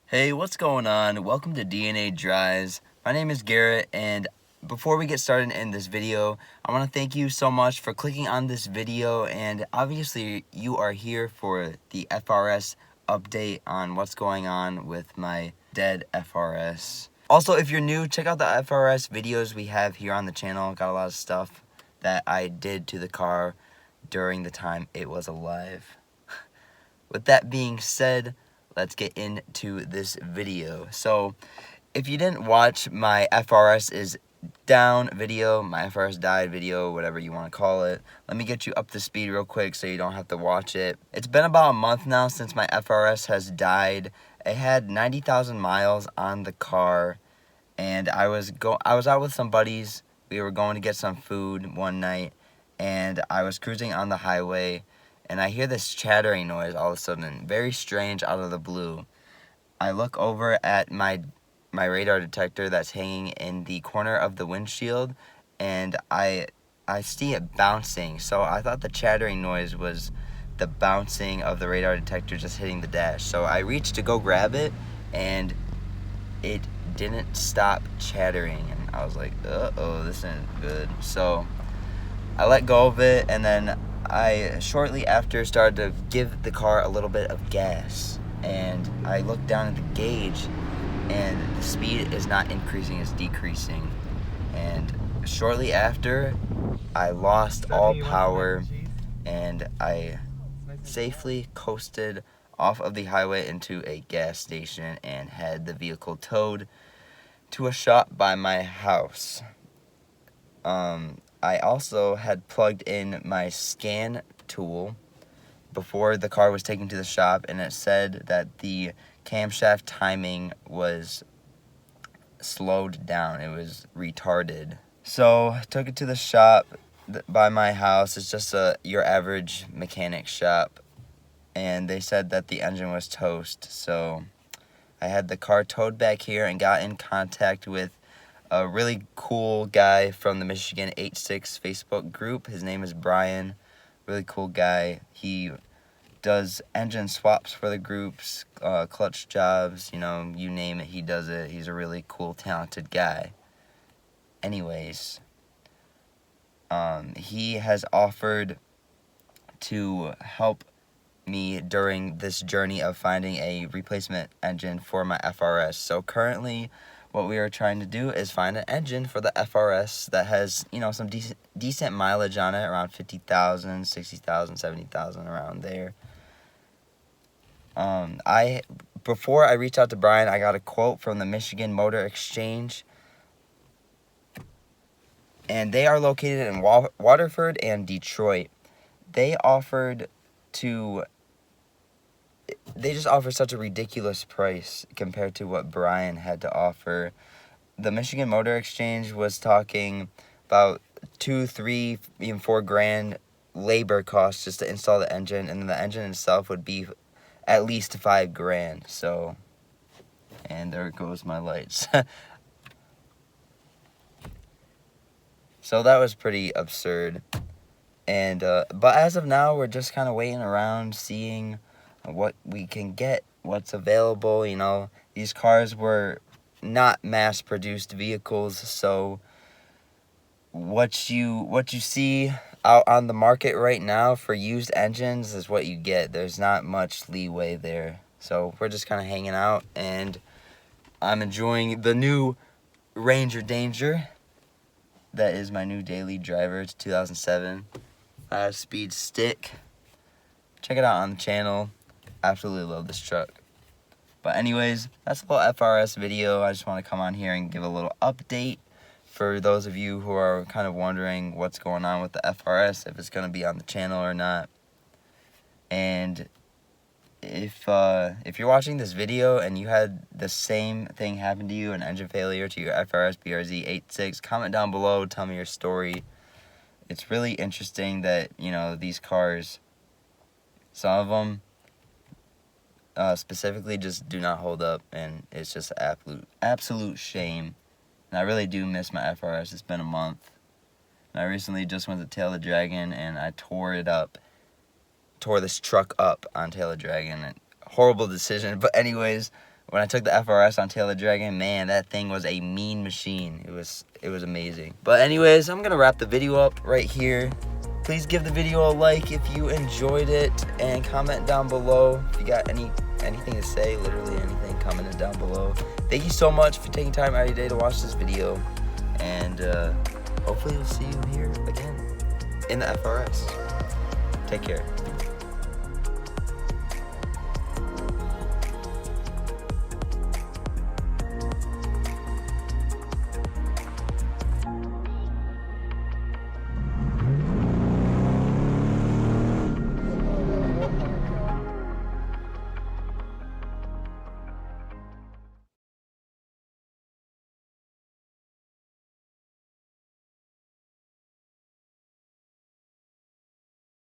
Hey, what's going on? Welcome to DNA Drives. My name is Garrett, and before we get started in this video, I want to thank you so much for clicking on this video, and obviously you are here for the FRS update on what's going on with my dead FRS. Also, if you're new, check out the FRS videos we have here on the channel. Got a lot of stuff that I did to the car during the time it was alive. With that being said, let's get into this video. So, if you didn't watch my FRS is down video, my FRS died video, whatever you want to call it, let me get you up to speed real quick so you don't have to watch it. It's been about a month now since my FRS has died. It had 90,000 miles on the car, and I was out with some buddies. We were going to get some food one night, and I was cruising on the highway, and I hear this chattering noise all of a sudden, very strange out of the blue. I look over at my radar detector that's hanging in the corner of the windshield, and I see it bouncing. So I thought the chattering noise was the bouncing of the radar detector just hitting the dash. So I reached to go grab it, and it didn't stop chattering, and I was like, uh-oh, this isn't good. So I let go of it, and then I shortly after started to give the car a little bit of gas, and I looked down at the gauge, and the speed is not increasing, it's decreasing. And shortly after, I lost all power, and I safely coasted off of the highway into a gas station and had the vehicle towed to a shop by my house. I also had plugged in my scan tool before the car was taken to the shop, and it said that the camshaft timing was slowed down. It was retarded. So I took it to the shop by my house. It's just your average mechanic shop, and they said that the engine was toast. So I had the car towed back here and got in contact with a really cool guy from the Michigan 86 Facebook group. His name is Brian. Really cool guy. He does engine swaps for the groups, clutch jobs, you name it, he does it. He's a really cool, talented guy. Anyways, he has offered to help me during this journey of finding a replacement engine for my FRS. So currently, what we are trying to do is find an engine for the FRS that has, some decent mileage on it, around 50,000, 60,000, 70,000, around there. Before I reached out to Brian, I got a quote from the Michigan Motor Exchange, and they are located in Waterford and Detroit. They just offer such a ridiculous price compared to what Brian had to offer. The Michigan Motor Exchange was talking about $2, $3, even $4,000 labor costs just to install the engine, and then the engine itself would be at least $5,000. So, and there goes my lights. So that was pretty absurd. And but as of now, we're just kind of waiting around, seeing what we can get, what's available. These cars were not mass-produced vehicles, so what you see out on the market right now for used engines is what you get. There's not much leeway there. So we're just kind of hanging out, and I'm enjoying the new Ranger Danger. That is my new daily driver. It's 2007. 5-speed stick. Check it out on the channel. Absolutely love this truck. But anyways, that's a little FRS video. I just want to come on here and give a little update for those of you who are kind of wondering what's going on with the FRS, if it's going to be on the channel or not. And if you're watching this video and you had the same thing happen to you, an engine failure to your FRS BRZ86, comment down below, tell me your story. It's really interesting that, these cars, some of them specifically just do not hold up, and it's just an absolute shame. And I really do miss my FRS. It's been a month. And I recently just went to Tail the Dragon, and I tore this truck up on Tail the Dragon. And horrible decision. But anyways, when I took the FRS on Taylor Dragon, man, that thing was a mean machine. It was amazing. But anyways, I'm gonna wrap the video up right here. Please give the video a like if you enjoyed it, and comment down below if you got anything to say, literally anything, comment it down below. Thank you so much for taking time out of your day to watch this video, and hopefully we'll see you here again in the FRS. Take care.